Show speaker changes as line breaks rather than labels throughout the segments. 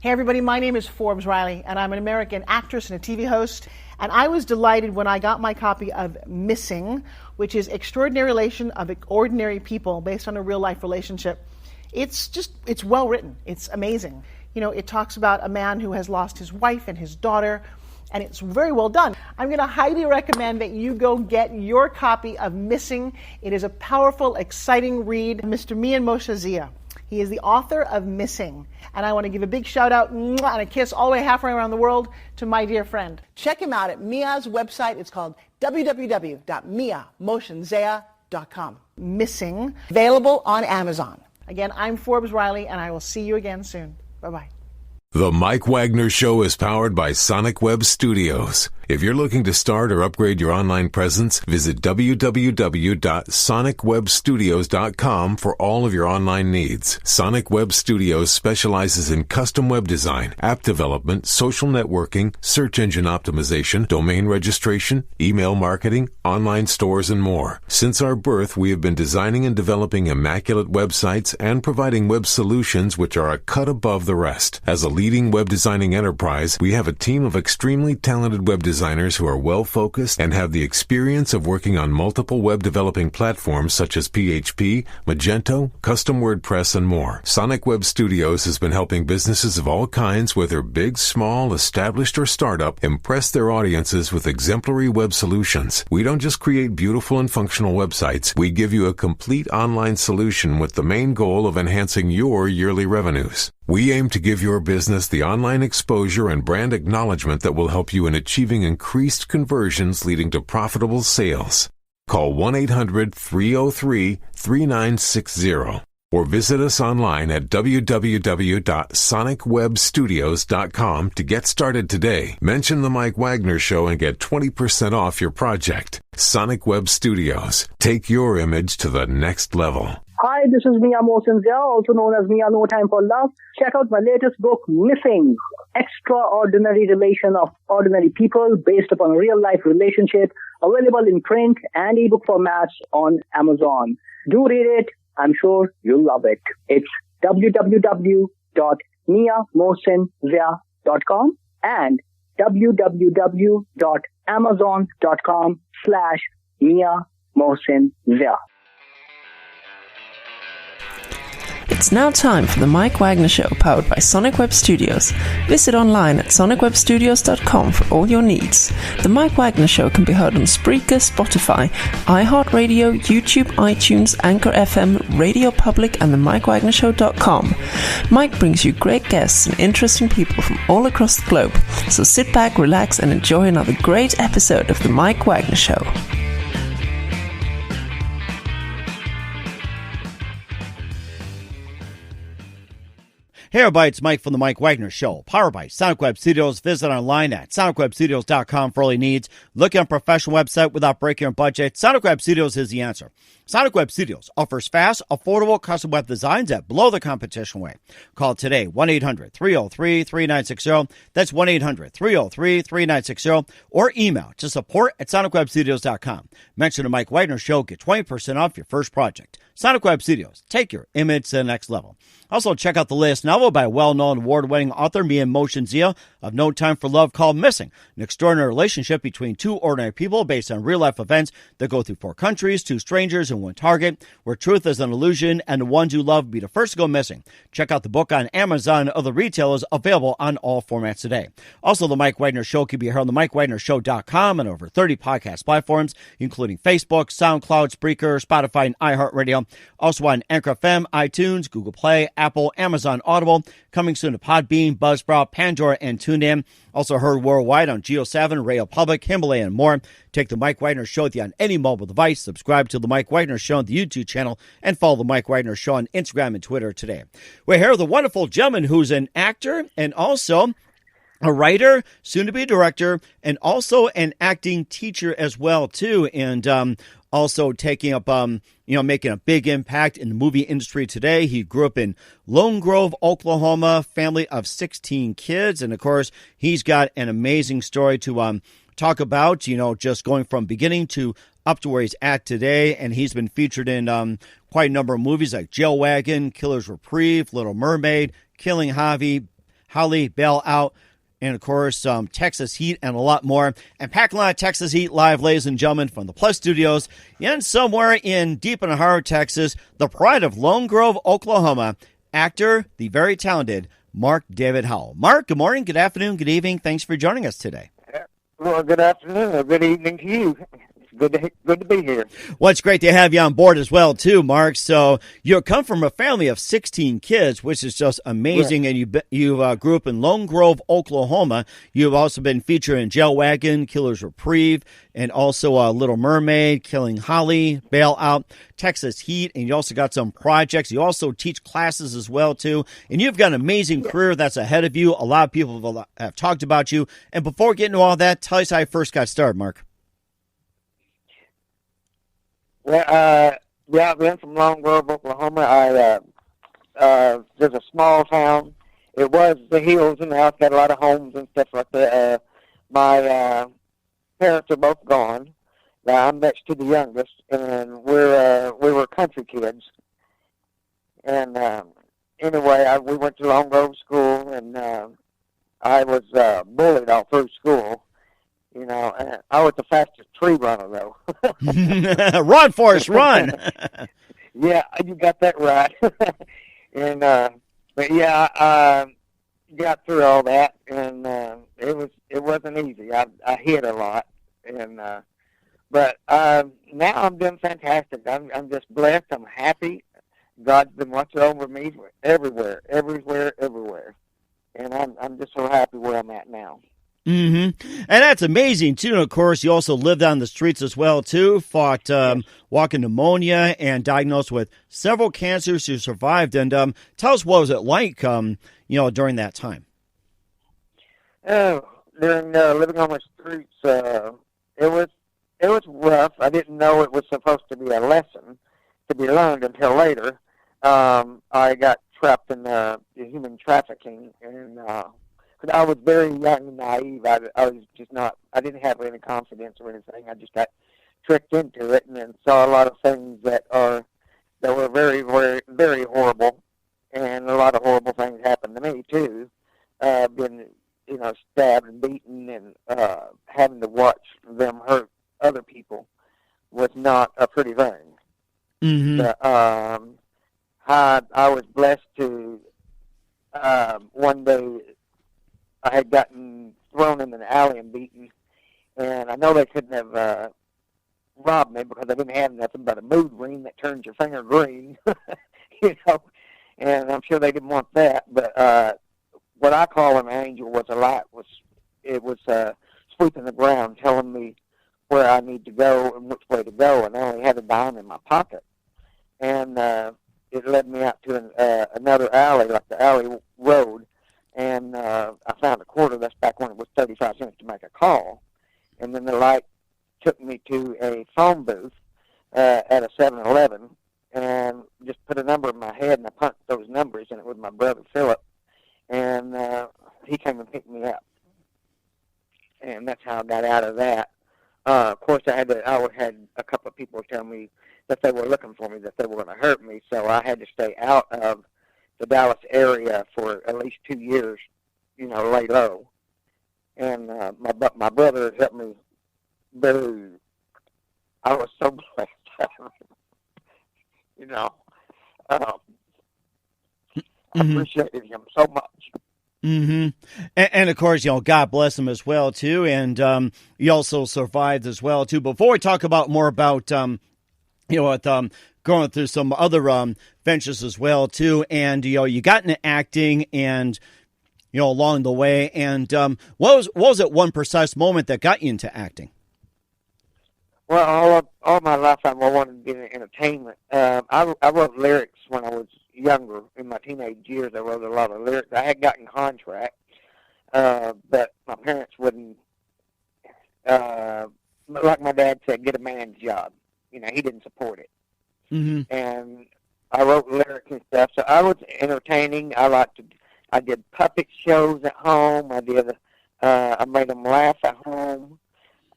Hey everybody, my name is Forbes Riley, and I'm an American actress and a TV host. And I was delighted when I got my copy of Missing, which is Extraordinary Relation of Ordinary People based on a real life relationship. It's well written. It's amazing. You know, it talks about a man who has lost his wife and his daughter, and it's very well done. I'm going to highly recommend that you go get your copy of Missing. It is a powerful, exciting read. Mr. Mian Moshe Zia. He is the author of Missing. And I want to give a big shout out and a kiss all the way halfway around the world to my dear friend. Check him out at Mia's website. It's called www.miamotionzea.com. Missing, available on Amazon. Again, I'm Forbes Riley, and I will see you again soon. Bye-bye.
The Mike Wagner Show is powered by Sonic Web Studios. If you're looking to start or upgrade your online presence, visit www.sonicwebstudios.com for all of your online needs. Sonic Web Studios specializes in custom web design, app development, social networking, search engine optimization, domain registration, email marketing, online stores, and more. Since our birth, we have been designing and developing immaculate websites and providing web solutions which are a cut above the rest. As a leading web designing enterprise, we have a team of extremely talented web designers who are well-focused and have the experience of working on multiple web developing platforms such as PHP, Magento, custom WordPress, and more. Sonic Web Studios has been helping businesses of all kinds, whether big, small, established, or startup, impress their audiences with exemplary web solutions. We don't just create beautiful and functional websites. We give you a complete online solution with the main goal of enhancing your yearly revenues. We aim to give your business the online exposure and brand acknowledgement that will help you in achieving increased conversions leading to profitable sales. Call 1-800-303-3960 or visit us online at www.sonicwebstudios.com to get started today. Mention the Mike Wagner Show and get 20% off your project. Sonic Web Studios. Take your image to the next level.
Hi, this is Mia Mosensia, also known as Mia No Time for Love. Check out my latest book, Missing, Extraordinary Relation of Ordinary People, based upon a real-life relationship, available in print and ebook formats on Amazon. Do read it. I'm sure you'll love it. It's www.miamosensia.com and www.amazon.com/Mia
It's now time for the Mike Wagner Show, powered by Sonic Web Studios. Visit online at sonicwebstudios.com for all your needs. The Mike Wagner Show can be heard on Spreaker, Spotify, iHeartRadio, YouTube, iTunes, Anchor FM, Radio Public, and the MikeWagnerShow.com. Mike brings you great guests and interesting people from all across the globe. So sit back, relax, and enjoy another great episode of the Mike Wagner Show.
Hey everybody, it's Mike from the Mike Wagner Show, powered by Sonic Web Studios. Visit online at sonicwebstudios.com for all your needs. Looking at a professional website without breaking your budget? Sonic Web Studios is the answer. Sonic Web Studios offers fast, affordable custom web designs that blow the competition away. Call today, 1-800-303-3960. That's 1-800-303-3960. Or email to support@sonicwebstudios.com. Mention the Mike Wagner Show, get 20% off your first project. Sonic Web Studios, take your image to the next level. Also, check out the latest novel by well-known award-winning author Mian Moshe Zia of No Time for Love, called Missing, an extraordinary relationship between two ordinary people based on real-life events that go through 4 countries, 2 strangers, and 1 target, where truth is an illusion and the ones you love be the first to go missing. Check out the book on Amazon and other retailers, available on all formats today. Also, the Mike Wagner Show can be heard on the MikeWagnerShow.com and over 30 podcast platforms, including Facebook, SoundCloud, Spreaker, Spotify, and iHeartRadio. Also on Anchor FM, iTunes, Google Play, Apple, Amazon Audible, coming soon to Podbean, Buzzsprout, Pandora, and TuneIn. Also heard worldwide on Geo7, Radio Public, Himalaya, and more. Take the Mike Wagner Show with you on any mobile device. Subscribe to the Mike Wagner Show on the YouTube channel, and follow the Mike Wagner Show on Instagram and Twitter today. We're here with a wonderful gentleman who's an actor and also a writer, soon to be a director, and also an acting teacher as well too, and also taking up making a big impact in the movie industry today. He grew up in Lone Grove, Oklahoma, family of 16 kids, and of course he's got an amazing story to talk about, just going from beginning to up to where he's at today. And he's been featured in quite a number of movies like Jail Wagon, Killer's Reprieve, Little Mermaid, Killing Harvey, Holly, Bail Out, and, of course, Texas Heat and a lot more. And packing a lot of Texas Heat live, ladies and gentlemen, from the Plus Studios and somewhere in deep in the heart of Texas, the pride of Lone Grove, Oklahoma, actor, the very talented Mark David Howell. Mark, good morning, good afternoon, good evening. Thanks for joining us today.
Well, good afternoon or good evening to you. It's good to be here.
Well, it's great to have you on board as well, too, Mark. So you come from a family of 16 kids, which is just amazing. Right. And you grew up in Lone Grove, Oklahoma. You've also been featured in Jail Wagon, Killer's Reprieve, and also Little Mermaid, Killing Holly, Bail Out, Texas Heat, and you also got some projects. You also teach classes as well, too. And you've got an amazing career that's ahead of you. A lot of people have talked about you. And before getting into all that, tell us how you first got started, Mark.
Well, I'm from Lone Grove, Oklahoma. There's a small town. It was the hills, and now it's got a lot of homes and stuff like that. My parents are both gone. I'm next to the youngest, and we were country kids. And anyway, we went to Lone Grove School, and I was bullied all through school. You know, I was the fastest tree runner, though.
Run, Forrest, run!
Yeah, you got that right. And but yeah, I got through all that, and it wasn't easy. I hit a lot, and but now I'm doing fantastic. I'm just blessed. I'm happy. God's been watching over me everywhere, and I'm just so happy where I'm at now.
Mm-hmm. And that's amazing, too. And, of course, you also lived on the streets as well, too, fought walking pneumonia and diagnosed with several cancers. You survived. And tell us, what was it like, during that time?
During living on the streets, it was rough. I didn't know it was supposed to be a lesson to be learned until later. I got trapped in human trafficking, and I was very young and naive. I was just not. I didn't have any confidence or anything. I just got tricked into it, and then saw a lot of things that were very, very, very horrible, and a lot of horrible things happened to me too. Been stabbed and beaten, and having to watch them hurt other people was not a pretty thing.
Mm-hmm.
I was blessed to one day. I had gotten thrown in an alley and beaten, and I know they couldn't have robbed me because I didn't have nothing but a mood ring that turns your finger green, and I'm sure they didn't want that. But what I call an angel was a light. It was sweeping the ground, telling me where I need to go and which way to go, and I only had a dime in my pocket, and it led me out to another alley, like the alley road. And I found a quarter. That's back when it was 35 cents to make a call. And then the light took me to a phone booth at a 7-Eleven and just put a number in my head, and I punched those numbers, and it was my brother Philip. And he came and picked me up. And that's how I got out of that. Of course, I had a couple of people tell me that they were looking for me, that they were going to hurt me, so I had to stay out of the Dallas area for at least 2 years, lay low. And my brother helped me very. I was so blessed. I appreciated him so much.
Mm-hmm. And of course, God bless him as well, too. And he also survived as well, too. Before we talk more about going through some other ventures as well, too. And, you got into acting and, along the way. And what was it one precise moment that got you into acting?
Well, all my life I wanted to be in entertainment. I wrote lyrics when I was younger. In my teenage years, I wrote a lot of lyrics. I had gotten contracts, but my parents wouldn't, like my dad said, get a man's job. He didn't support it.
Mm-hmm.
And I wrote lyrics and stuff, so I was entertaining. I did puppet shows at home. I made them laugh at home.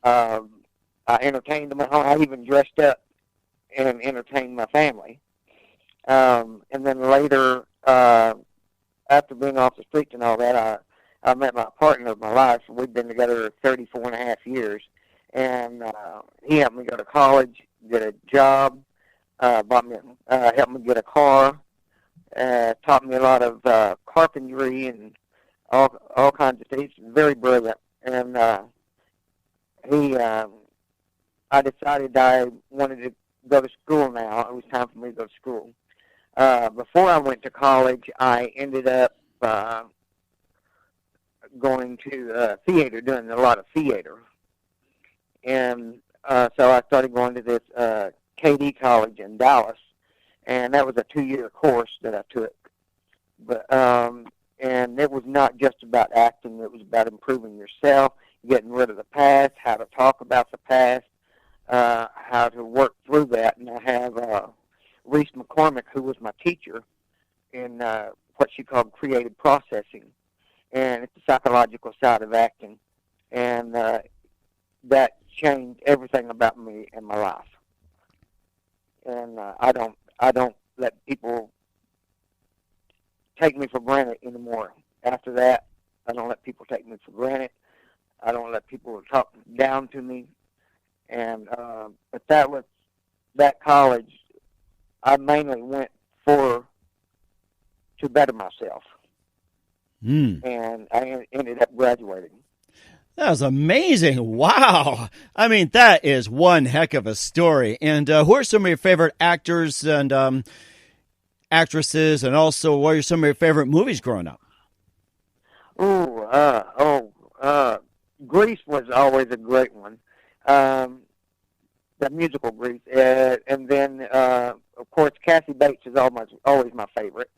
I entertained them at home. I even dressed up and entertained my family. And then later, after being off the streets and all that, I met my partner of my life. We've been together 34 and a half years. And he helped me go to college, get a job, helped me get a car, taught me a lot of carpentry and all kinds of things. Very brilliant. And I decided I wanted to go to school now. It was time for me to go to school. Before I went to college, I ended up going to theater, doing a lot of theater. And so I started going to this KD college in Dallas, and that was a 2-year course that I took. But and it was not just about acting; it was about improving yourself, getting rid of the past, how to talk about the past, how to work through that. And I have Reese McCormick, who was my teacher in what she called creative processing, and it's the psychological side of acting, and that changed everything about me in my life. And I don't let people take me for granted anymore. After that, I don't let people take me for granted. I don't let people talk down to me. And but that college, I mainly went to better myself. And I ended up graduating.
That was amazing. Wow. I mean, that is one heck of a story. And who are some of your favorite actors and actresses, and also what are some of your favorite movies growing up?
Grease was always a great one. The musical Grease. And then, of course, Kathy Bates is always my favorite.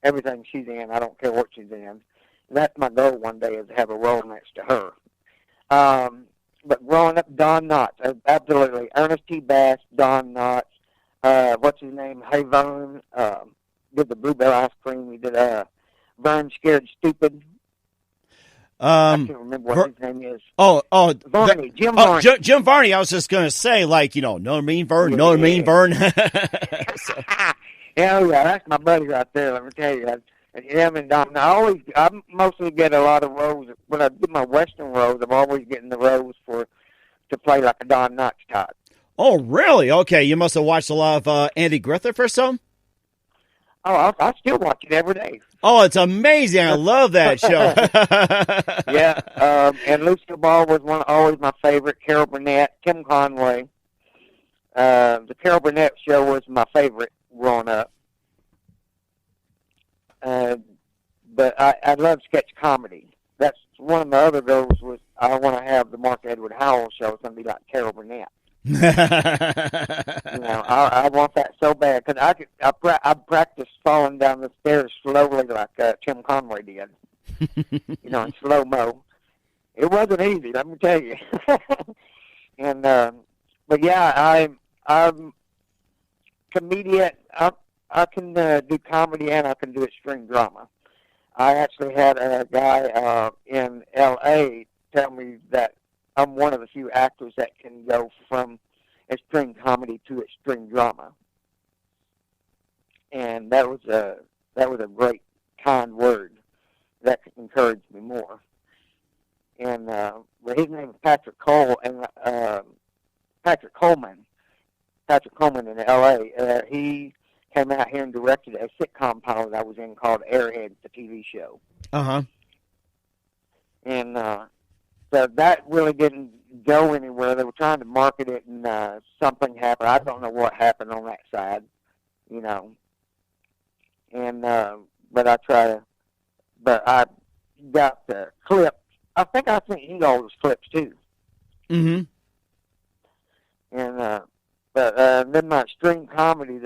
Everything she's in, I don't care what she's in. And that's my goal one day, is to have a role next to her. But growing up, Don Knotts, absolutely. Ernest T. Bass, Don Knotts, what's his name? Hey Vern, did the Bluebell ice cream. He did Vern Scared Stupid. I can't remember what his name is.
Varney,
Jim Varney.
Jim Varney. I was just going to say, like, know what I mean, Vern? Know what I mean, Vern?
Yeah, that's my buddy right there. Let me tell you. And him and Don. I mostly get a lot of roles when I do my Western roles. I'm always getting the roles to play like a Don Knotts type.
Oh, really? Okay, you must have watched a lot of Andy Griffith or something.
Oh, I still watch it every day.
Oh, it's amazing! I love that show.
Yeah, and Lucille Ball was always my favorite. Carol Burnett, Tim Conway. The Carol Burnett show was my favorite growing up. But I love sketch comedy. That's one of my other goals. Was I want to have the Mark Edward Howell show. It's going to be like Carol Burnett. I want that so bad, because I practiced falling down the stairs slowly like Tim Conway did. In slow mo. It wasn't easy, let me tell you. And but yeah, I'm comedian. I can do comedy and I can do extreme drama. I actually had a guy in L.A. tell me that I'm one of the few actors that can go from extreme comedy to extreme drama, and that was a great, kind word that encouraged me more. And well, his name is Patrick Cole, and Patrick Coleman in L.A. He came out here and directed a sitcom pilot I was in called Airheads, the TV show. And so that really didn't go anywhere. They were trying to market it, and something happened. I don't know what happened on that side, And but I got the clip. I think I sent you all those clips too.
Mm-hmm.
And but then my extreme comedy,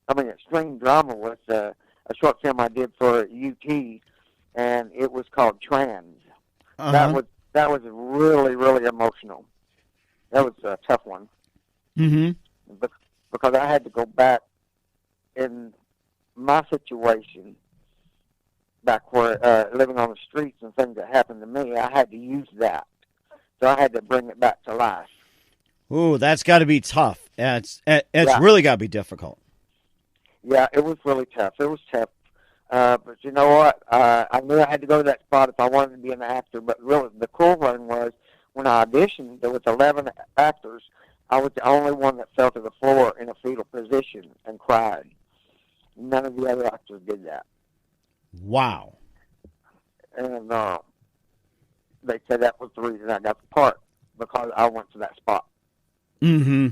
extreme drama was a short film I did for UT, and it was called Trans. That was really, really emotional. That was a tough one.
Mm-hmm.
Because I had to go back in my situation, back where living on the streets and things that happened to me. I had to use that, so I had to bring it back to life.
Ooh, that's got to be tough. It's really got to be difficult.
Yeah, it was really tough. It was tough. But you know what? I knew I had to go to that spot if I wanted to be an actor. But really, the cool thing was when I auditioned, there was 11 actors. I was the only one that fell to the floor in a fetal position and cried. None of the other actors did that.
Wow.
And they said that was the reason I got the part, because I went to that spot.
Mm-hmm.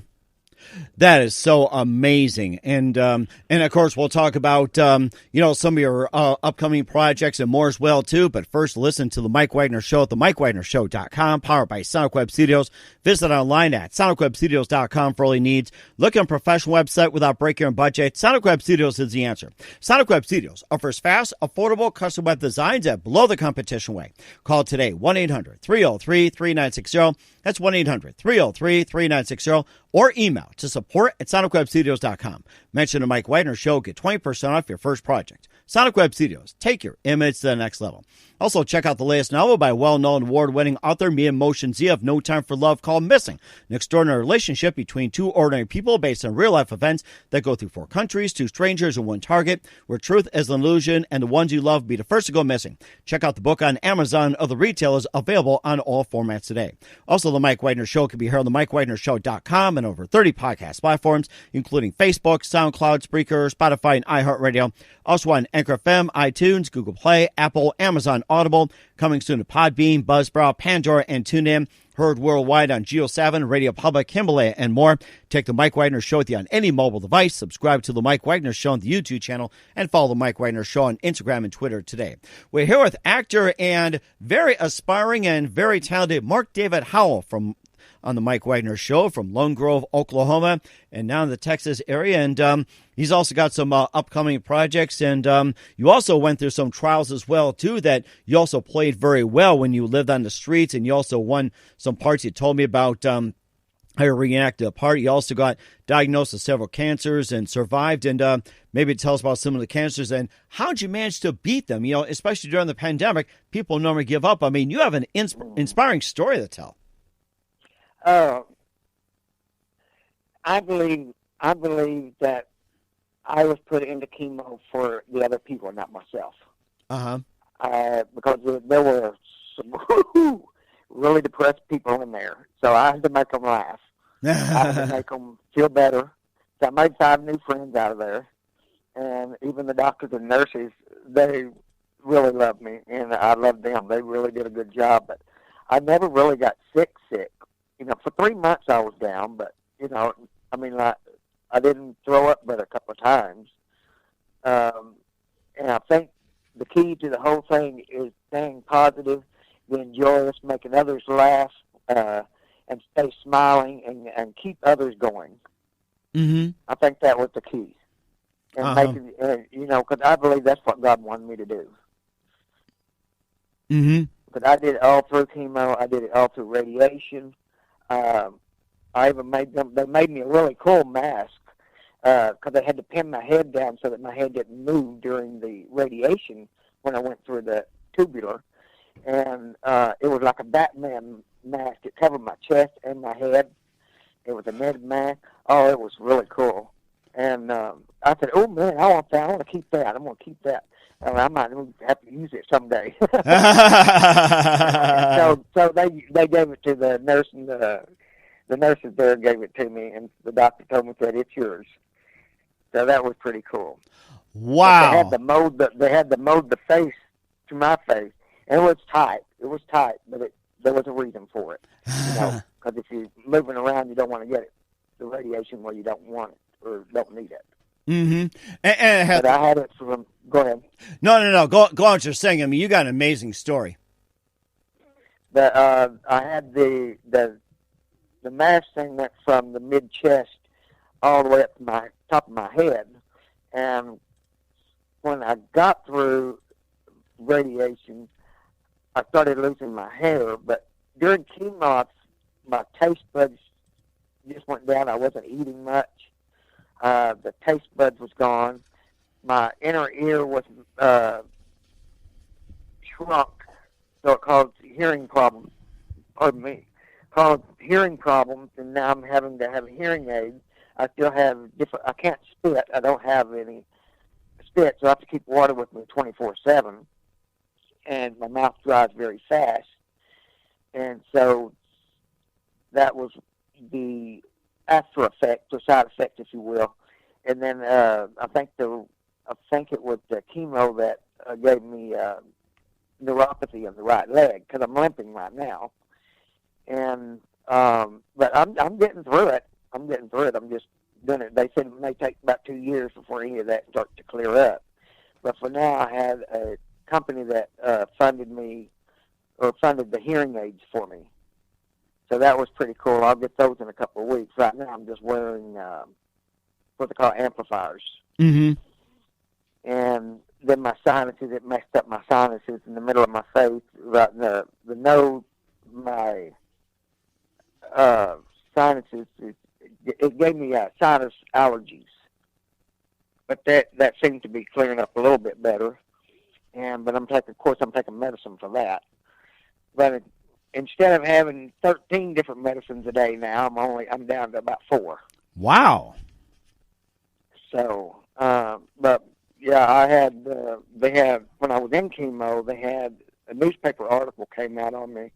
That is so amazing, and of course we'll talk about some of your upcoming projects and more as well too. But first, listen to the Mike Wagner Show at themikewagnershow.com, powered by Sonic Web Studios. Visit online at sonicwebstudios.com for all your needs. Look on a professional website without breaking your budget. Sonic Web Studios is the answer. Sonic Web Studios offers fast, affordable custom web designs at below the competition way. Call today 1-800-303-3960. That's 1-800-303-3960, or email to support@sonicwebstudios.com. Mention the Mike Wagner Show, get 20% off your first project. Sonic Web Studios, take your image to the next level. Also, check out the latest novel by well-known award-winning author Mia Motion Z of No Time for Love, called Missing, an extraordinary relationship between two ordinary people based on real-life events that go through 4 countries, 2 strangers, and 1 target, where truth is an illusion and the ones you love be the first to go missing. Check out the book on Amazon. Other retailers available on all formats today. Also, the Mike Wagner Show can be heard on themikewagnershow.com and over 30 podcast platforms, including Facebook, SoundCloud, Spreaker, Spotify, and iHeartRadio. Also on Anchor FM, iTunes, Google Play, Apple, Amazon Audible, coming soon to Podbean, Buzzsprout, Pandora, and TuneIn. Heard worldwide on Geo7, Radio Public, Himalaya, and more. Take the Mike Wagner Show with you on any mobile device. Subscribe to the Mike Wagner Show on the YouTube channel, and follow the Mike Wagner Show on Instagram and Twitter today. We're here with actor and very aspiring and very talented Mark Edward Howell on the Mike Wagner Show from Lone Grove, Oklahoma, and now in the Texas area. And he's also got some upcoming projects. And you also went through some trials as well, too, that you also played very well when you lived on the streets. And you also won some parts. You told me about how you reenacted a part. You also got diagnosed with several cancers and survived. And maybe tell us about some of the cancers and how did you manage to beat them? Especially during the pandemic, people normally give up. I mean, you have an inspiring story to tell.
I believe that I was put into chemo for the other people, not myself.
Uh-huh.
Because there were some really depressed people in there, so I had to make them laugh. I had to make them feel better. So I made 5 new friends out of there, and even the doctors and nurses, they really loved me, and I loved them. They really did a good job, but I never really got sick. For 3 months I was down, but, I didn't throw up but a couple of times. And I think the key to the whole thing is staying positive, being joyous, making others laugh, and stay smiling and keep others going.
Mm-hmm.
I think that was the key. And making, because I believe that's what God wanted me to do.
Mm-hmm.
Because I did it all through chemo. I did it all through radiation. I even they made me a really cool mask because they had to pin my head down so that my head didn't move during the radiation when I went through the tubular. And it was like a Batman mask. It covered my chest and my head. It was a netted mask. Oh, it was really cool. And I said, oh, man, I want that. I want to keep that. I'm going to keep that. I might have to use it someday. so they gave it to the nurse, and the nurses there gave it to me, and the doctor told me that it's yours. So that was pretty cool.
Wow!
But they had to mold the face to my face, and it was tight. It was tight, but there was a reason for it. Because if you're moving around, you don't want to get the radiation where you don't want it or don't need it.
Mm-hmm.
But I had it from. Go ahead.
No. Go on what you're saying. I mean, you got an amazing story.
I had the mask thing went from the mid chest all the way up to my top of my head, and when I got through radiation, I started losing my hair. But during chemo, my taste buds just went down. I wasn't eating much. The taste buds was gone. My inner ear was shrunk, so it caused hearing problems. Pardon me. Caused hearing problems, and now I'm having to have a hearing aid. I still have I can't spit. I don't have any spit, so I have to keep water with me 24/7, and my mouth dries very fast. And so that was the after effect, or side effect, if you will. And then I think it was the chemo that gave me neuropathy in the right leg, because I'm limping right now. And but I'm getting through it. I'm just doing it. They said it may take about 2 years before any of that starts to clear up. But for now, I had a company that funded the hearing aids for me. So that was pretty cool. I'll get those in a couple of weeks. Right now, I'm just wearing what they call amplifiers.
Mm-hmm.
And then my sinuses, it messed up my sinuses in the middle of my face, right in the nose, my sinuses. It gave me sinus allergies. But that seems to be clearing up a little bit better. But I'm taking medicine for that. But instead of having 13 different medicines a day now, I'm down to about 4.
Wow.
So, but yeah, I had when I was in chemo, they had a newspaper article came out on me,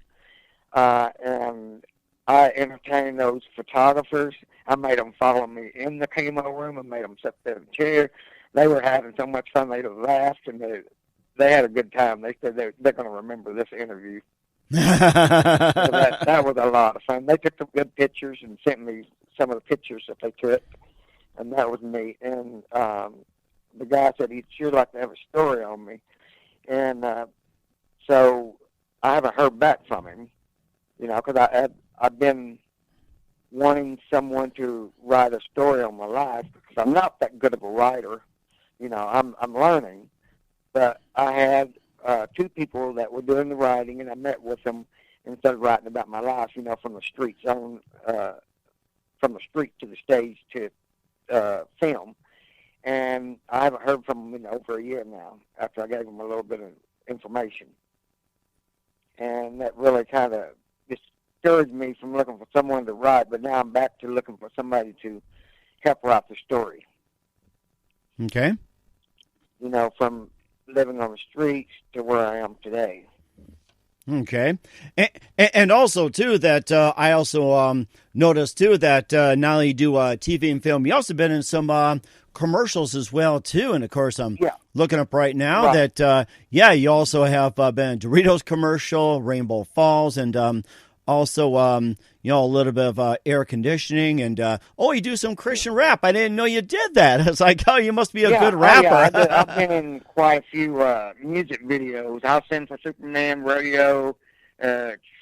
and I entertained those photographers. I made them follow me in the chemo room. I made them sit there in a chair. They were having so much fun. They laughed, and they had a good time. They said they're going to remember this interview. So that was a lot of fun. They took some good pictures and sent me some of the pictures that they took, and that was neat. And the guy said he'd sure like to have a story on me. And so I haven't heard back from him, because I've been wanting someone to write a story on my life, because I'm not that good of a writer. I'm learning. But I had 2 people that were doing the writing, and I met with them and started writing about my life, from the street zone, from the street to the stage to film. And I haven't heard from them in over a year now, after I gave them a little bit of information. And that really kind of discouraged me from looking for someone to write, but now I'm back to looking for somebody to help write the story.
Okay.
From living on the streets to where I am today.
Okay. And also, too, that I also noticed, too, that not only do TV and film, you also been in some commercials as well, too. And, of course, I'm looking up right now that, you also have been in Doritos commercial, Rainbow Falls, and also, a little bit of air conditioning. And, you do some Christian rap. I didn't know you did that. It's like, you must be a good rapper.
I've been in quite a few music videos. I'll sing for Superman, Radio,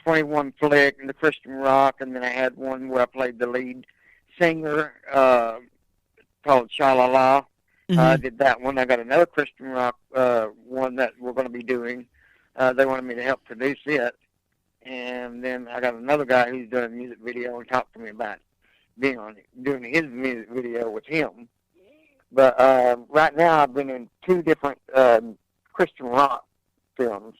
21 Flick, and the Christian Rock. And then I had one where I played the lead singer called Sha-La-La. I did that one. I got another Christian Rock one that we're going to be doing. They wanted me to help produce it. And then I got another guy who's doing a music video and talked to me about doing his music video with him. But right now I've been in 2 different Christian rock films.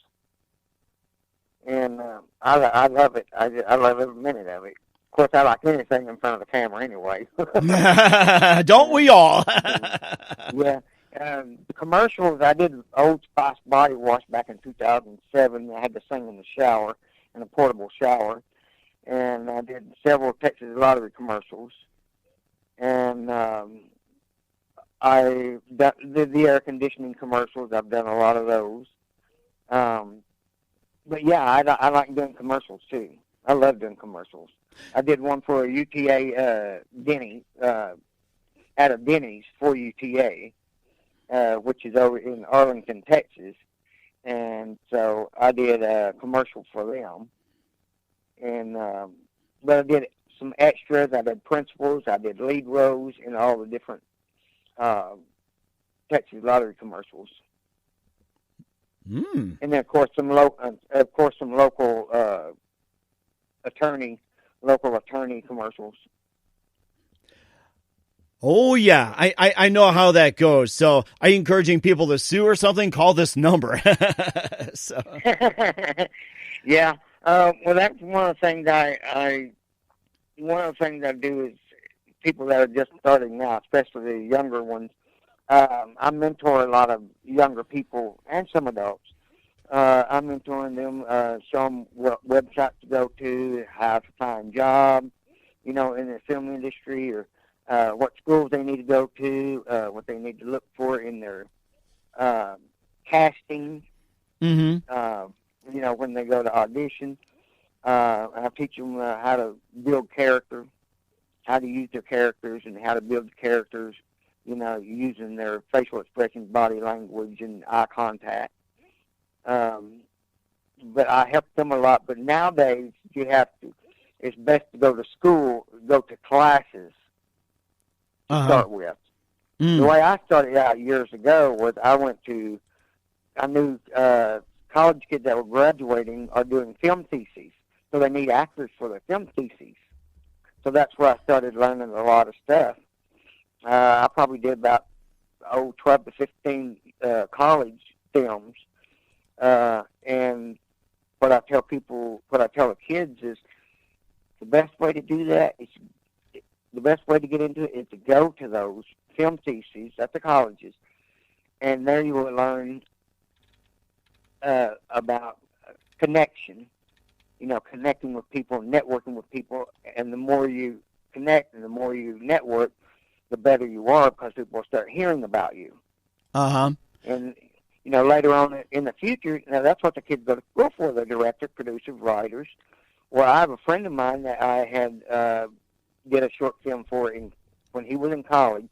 And I love it. I love every minute of it. Of course, I like anything in front of the camera anyway.
Don't we all?
Yeah. The commercials, I did Old Spice body wash back in 2007. I had to sing in the shower, in a portable shower. And I did several Texas Lottery commercials. And I did the air conditioning commercials. I've done a lot of those. But yeah, I like doing commercials too. I love doing commercials. I did one for a UTA Denny, at a Denny's for UTA, which is over in Arlington, Texas. And so I did a commercial for them. And but I did some extras. I did principals. I did lead roles in all the different Texas Lottery commercials. And then of course some local attorney commercials.
Oh, yeah. I know how that goes. So are you encouraging people to sue or something? Call this number. So.
Yeah. Well, that's one of the things I do is people that are just starting now, especially the younger ones, I mentor a lot of younger people and some adults. I'm mentoring them, show them what websites to go to, how to find jobs, in the film industry, or what schools they need to go to, what they need to look for in their casting, when they go to audition. I teach them how to build character, how to use their characters, and how to build the characters, using their facial expressions, body language, and eye contact. But I help them a lot. But nowadays, it's best to go to school, go to classes to start with. The way I started out years ago was I knew college kids that were graduating are doing film theses. So they need actors for their film theses. So that's where I started learning a lot of stuff. I probably did about 12 to 15 college films. And what I tell the kids is the best way to do that is the best way to get into it is to go to those film theses at the colleges, and there you will learn about connection, connecting with people, networking with people, and the more you connect and the more you network, the better you are because people will start hearing about you. And later on in the future, that's what the kids go to school for. They're directors, producers, writers. Well, I have a friend of mine that I had did a short film for when he was in college,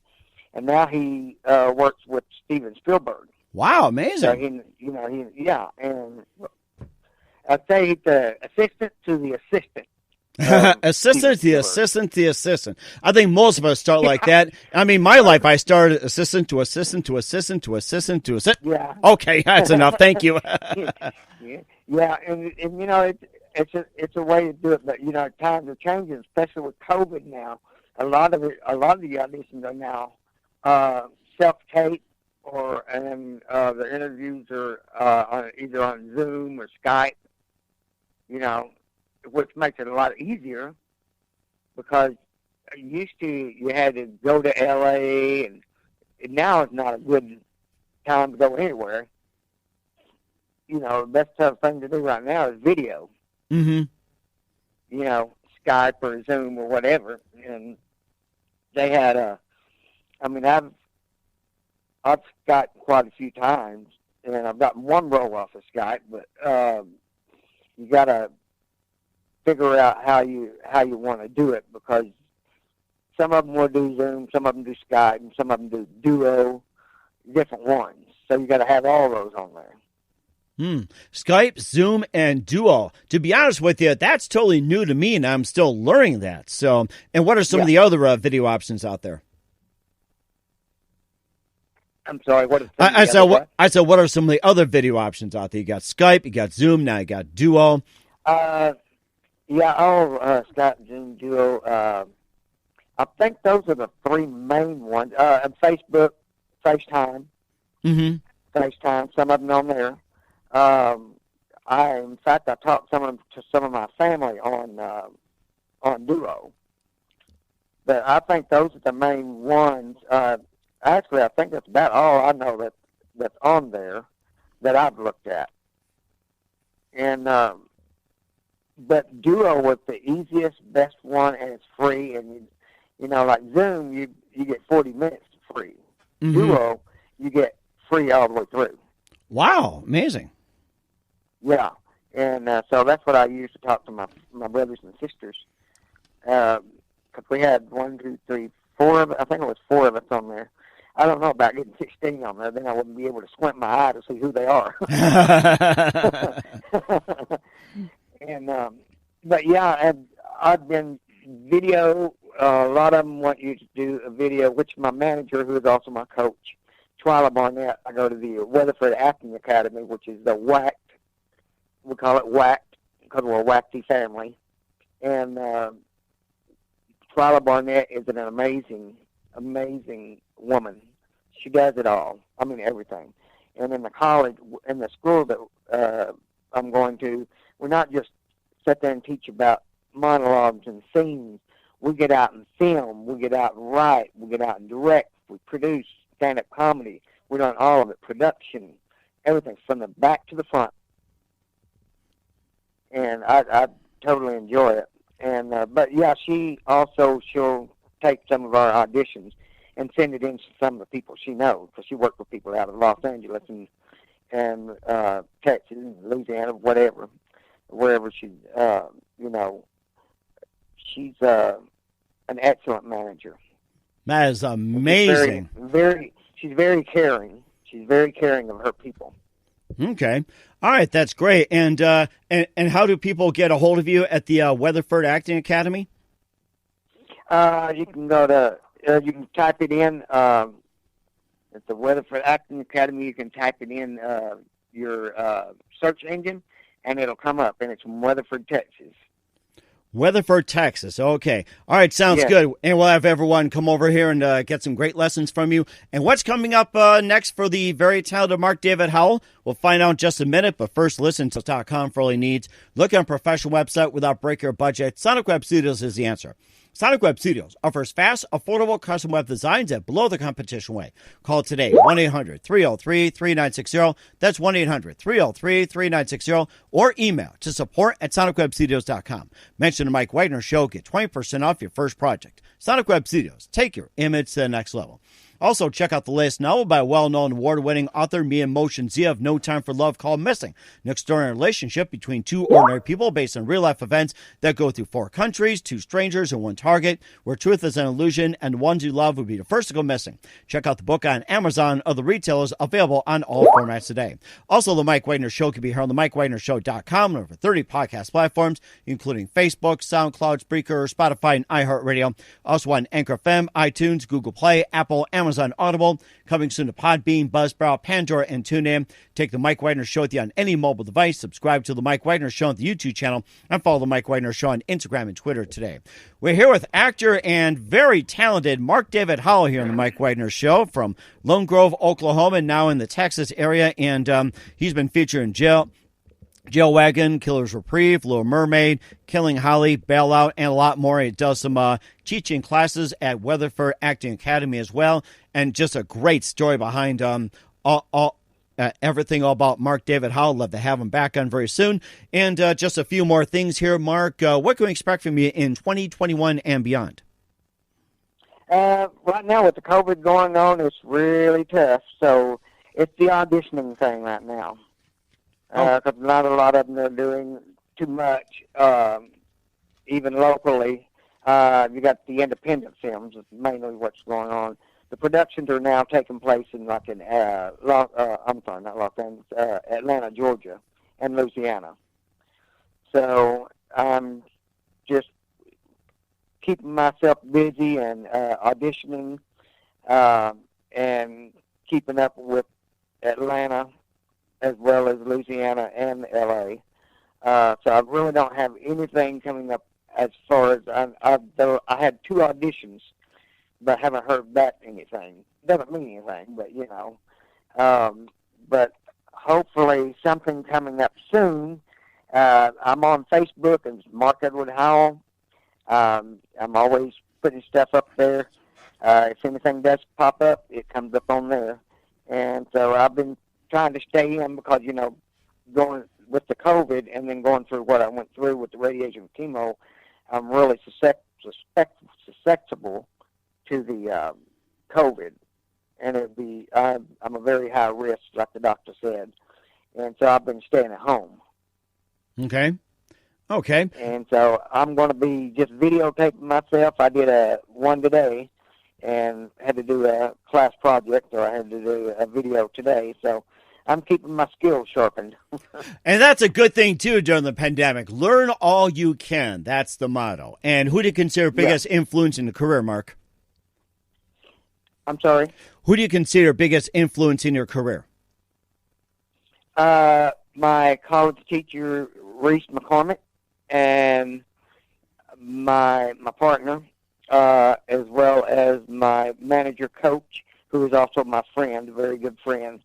and now he works with Steven Spielberg.
Wow, amazing!
So and I'd say he's the assistant to the assistant.
Assistant, the assistant, the assistant. I think most of us start like that. I mean, my life, I started assistant to assistant to assistant to assistant to assistant.
Yeah.
Okay, that's enough. Thank you.
Yeah, and it's a way to do it, but times are changing, especially with COVID now. A lot of the auditions are now self-tape, and the interviews are either on Zoom or Skype. Which makes it a lot easier because you had to go to LA, and now is not a good time to go anywhere. The best thing to do right now is video. Skype or Zoom or whatever. And they had I've Skyped quite a few times, and I've gotten one roll off of Skype, but you got to figure out how you want to do it, because some of them will do Zoom, some of them do Skype, and some of them do Duo, different ones. So you got to have all those on there.
Skype, Zoom, and Duo. To be honest with you, that's totally new to me, and I'm still learning that. So, and what are some of the other video options out there?
I'm sorry, what is
I said, what are some of the other video options out there? You got Skype, you got Zoom, now you got Duo.
Skype, Zoom, Duo. I think those are the three main ones. And Facebook, FaceTime. FaceTime, some of them on there. In fact, I talked to some of my family on Duo. But I think those are the main ones. Actually, I think that's about all I know that's on there that I've looked at. And but Duo was the easiest, best one, and it's free. And like Zoom, you get 40 minutes free. Duo, you get free all the way through.
Wow, amazing.
Yeah, and so that's what I use to talk to my brothers and sisters. Because we had 1, 2, 3, 4 of I think it was 4 of us on there. I don't know about getting 16 on there. Then I wouldn't be able to squint my eye to see who they are. And but yeah, I've been video. A lot of them want you to do a video, which my manager, who is also my coach, Twyla Barnett, I go to the Weatherford Acting Academy, which is the WACT. We call it WACT because we're a WACT family. And Twyla Barnett is an amazing, amazing woman. She does it all. I mean, everything. And in the school that I'm going to, we're not just sit there and teach about monologues and scenes. We get out and film. We get out and write. We get out and direct. We produce. stand-up comedy. We done all of it, production, everything from the back to the front. And I totally enjoy it. And but yeah, she'll take some of our auditions and send it in to some of the people she knows, because she worked with people out of Los Angeles and Texas, Louisiana, wherever she, she's an excellent manager.
That is amazing.
She's very caring. She's very caring of her people.
Okay. All right, that's great. And how do people get a hold of you at the Weatherford Acting Academy?
You can go to, you can type it in at the Weatherford Acting Academy. You can type it in your search engine, and it'll come up, and it's from Weatherford, Texas.
Weatherford, Texas. Okay. All right, sounds good. And we'll have everyone come over here and get some great lessons from you. And what's coming up next for the very talented Mark David Howell? We'll find out in just a minute, but first listen to .com for all your needs. Look on a professional website without breaking your budget. Sonic Web Studios is the answer. Sonic Web Studios offers fast, affordable custom web designs at below the competition rate. Call today, 1-800-303-3960. That's 1-800-303-3960. Or email to support@sonicwebstudios.com. Mention the Mike Wagner Show. Get 20% off your first project. Sonic Web Studios. Take your image to the next level. Also, check out the latest novel by well-known award-winning author Mia Motion Zia of No Time for Love called Missing, an extraordinary relationship between two ordinary people based on real-life events that go through 4 countries, 2 strangers, and 1 target, where truth is an illusion and the ones you love would be the first to go missing. Check out the book on Amazon and other retailers, available on all formats today. Also, The Mike Wagner Show can be heard on themikewagnershow.com and over 30 podcast platforms, including Facebook, SoundCloud, Spreaker, Spotify, and iHeartRadio. Also on Anchor FM, iTunes, Google Play, Apple, Amazon Audible, coming soon to Podbean, Buzzsprout, Pandora, and TuneIn. Take the Mike Wagner Show with you on any mobile device. Subscribe to the Mike Wagner Show on the YouTube channel, and follow the Mike Wagner Show on Instagram and Twitter today. We're here with actor and very talented Mark David Howell here on the Mike Wagner Show from Lone Grove, Oklahoma, and now in the Texas area. And he's been featured in Jail Wagon, Killer's Reprieve, Little Mermaid, Killing Holly, Bailout, and a lot more. It does some teaching classes at Weatherford Acting Academy as well, and just a great story behind everything all about Mark David Howell. Love to have him back on very soon. And just a few more things here, Mark. What can we expect from you in 2021 and beyond?
Right now with the COVID going on, it's really tough. So it's the auditioning thing right now. Because not a lot of them are doing too much, even locally. You got the independent films, is mainly what's going on. The productions are now taking place in Atlanta, Georgia, and Louisiana. So I'm just keeping myself busy and auditioning and keeping up with Atlanta, as well as Louisiana and L.A. So I really don't have anything coming up as far as I had 2 auditions, but haven't heard back anything. Doesn't mean anything, but but hopefully something coming up soon. I'm on Facebook as Mark Edward Howell. I'm always putting stuff up there. If anything does pop up, it comes up on there. And so I've been trying to stay in because, going with the COVID and then going through what I went through with the radiation chemo, I'm really susceptible to the COVID. And I'm a very high risk, like the doctor said. And so I've been staying at home.
Okay.
And so I'm going to be just videotaping myself. I did one today and had to do a class project, or I had to do a video today. So I'm keeping my skills sharpened.
And that's a good thing, too, during the pandemic. Learn all you can. That's the motto. And who do you consider biggest influence in the career, Mark?
I'm sorry?
Who do you consider biggest influence in your career?
My college teacher, Reese McCormick, and my partner, as well as my manager coach, who is also my friend, a very good friend.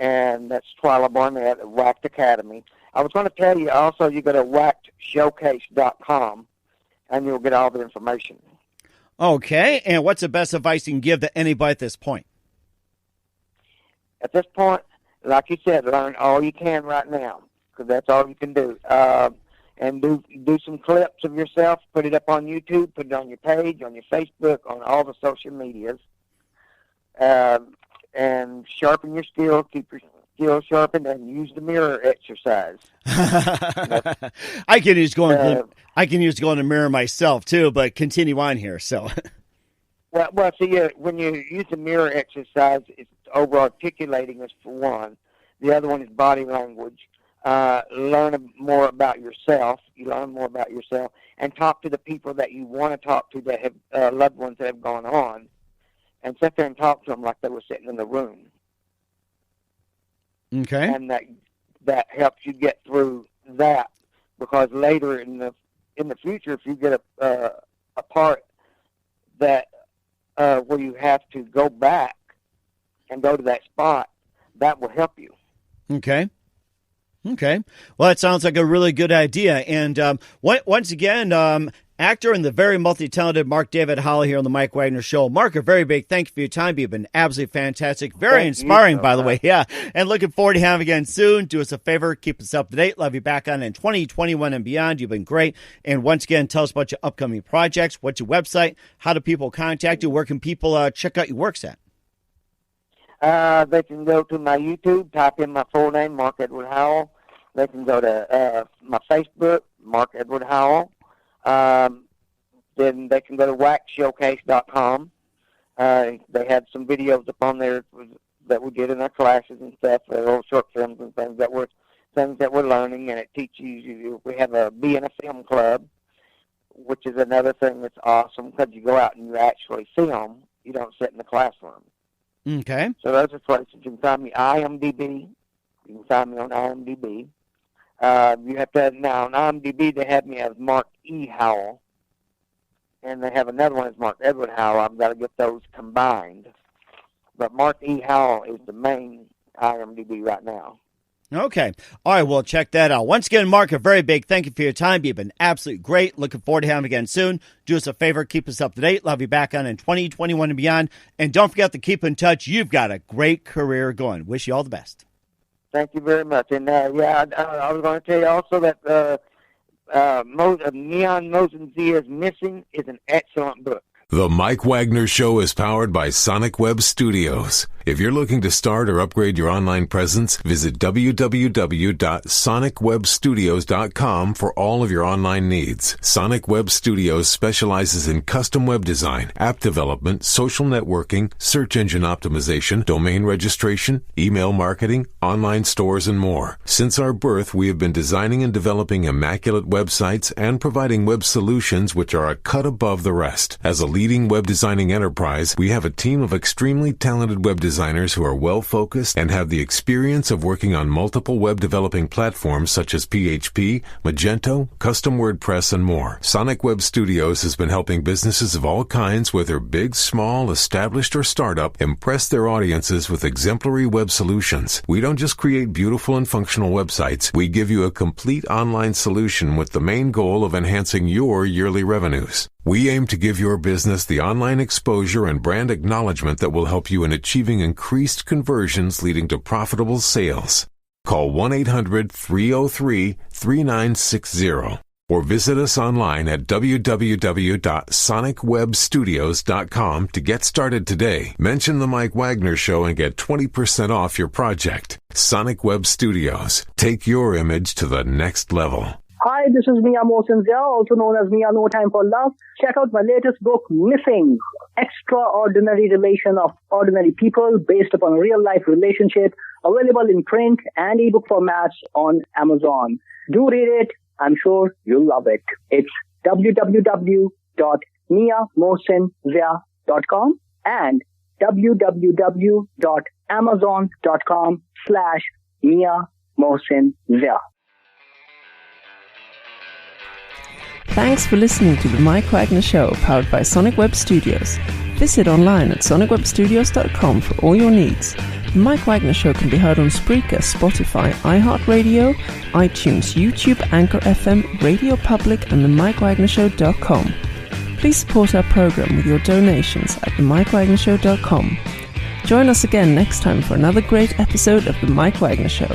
And that's Twyla Barnett at WACT Academy. I was going to tell you also, you go to wactshowcase.com, and you'll get all the information.
Okay, and what's the best advice you can give to anybody at this point?
at this point, like you said, learn all you can right now, because that's all you can do. And do some clips of yourself, put it up on YouTube, put it on your page, on your Facebook, on all the social medias, and sharpen your skills, keep your skills sharpened, and use the mirror exercise.
I can use going to the mirror myself too, but continue on here. So,
well, see, when you use the mirror exercise, it's over articulating is for one. The other one is body language. Learn more about yourself. You learn more about yourself, and talk to the people that you want to talk to that have loved ones that have gone on, and sit there and talk to them like they were sitting in the room.
Okay.
And that helps you get through that, because later in the future, if you get a part that where you have to go back and go to that spot, that will help you.
Okay. Well, it sounds like a really good idea. And once again, actor and the very multi-talented Mark David Howell here on the Mike Wagner Show. Mark, a very big thank you for your time. You've been absolutely fantastic. Very inspiring, by the way. Yeah. And looking forward to having you again soon. Do us a favor. Keep us up to date. Love you back on in 2021 and beyond. You've been great. And once again, tell us about your upcoming projects. What's your website? How do people contact you? Where can people check out your works at?
They can go to my YouTube, type in my full name, Mark Edward Howell. They can go to my Facebook, Mark Edward Howell. Then they can go to waxshowcase.com. They had some videos up on there that we did in our classes and stuff, little short films and things that we're learning, and it teaches you. We have a Be in a Film Club, which is another thing that's awesome, because you go out and you actually film. You don't sit in the classroom.
Okay.
So those are places you can find me. IMDb. You can find me on IMDb. You have to now on IMDb they have me as Mark E. Howell, and they have another one as Mark Edward Howell. I've got to get those combined, but Mark E. Howell is the main IMDb right now.
Okay. All right, well, check that out. Once again, Mark, a very big thank you for your time. You've been absolutely great. Looking forward to having you again soon. Do us a favor, keep us up to date. Love you back on in 2021 and beyond. And don't forget to keep in touch. You've got a great career going. Wish you all the best.
Thank you very much. And, I was going to tell you also that Neon Mosenzia's Missing is an excellent book.
The Mike Wagner Show is powered by Sonic Web Studios. If you're looking to start or upgrade your online presence, visit www.sonicwebstudios.com for all of your online needs. Sonic Web Studios specializes in custom web design, app development, social networking, search engine optimization, domain registration, email marketing, online stores, and more. Since our birth, we have been designing and developing immaculate websites and providing web solutions which are a cut above the rest. As a leading web designing enterprise, we have a team of extremely talented web designers who are well-focused and have the experience of working on multiple web developing platforms such as PHP, Magento, custom WordPress, and more. Sonic Web Studios has been helping businesses of all kinds, whether big, small, established, or startup, impress their audiences with exemplary web solutions. We don't just create beautiful and functional websites. We give you a complete online solution with the main goal of enhancing your yearly revenues. We aim to give your business the online exposure and brand acknowledgement that will help you in achieving increased conversions leading to profitable sales. Call 1-800-303-3960 or visit us online at www.sonicwebstudios.com to get started today. Mention the Mike Wagner Show and get 20% off your project. Sonic Web Studios. Take your image to the next level.
Hi, this is Mia Mosensia, also known as Mia No Time for Love. Check out my latest book, Missing, Extraordinary Relation of Ordinary People based upon a real-life relationship, available in print and ebook formats on Amazon. Do read it. I'm sure you'll love it. It's www.miamosensia.com and www.amazon.com/Mia
Thanks for listening to The Mike Wagner Show, powered by Sonic Web Studios. Visit online at sonicwebstudios.com for all your needs. The Mike Wagner Show can be heard on Spreaker, Spotify, iHeartRadio, iTunes, YouTube, Anchor FM, Radio Public, and themikewagnershow.com. Please support our program with your donations at themikewagnershow.com. Join us again next time for another great episode of The Mike Wagner Show.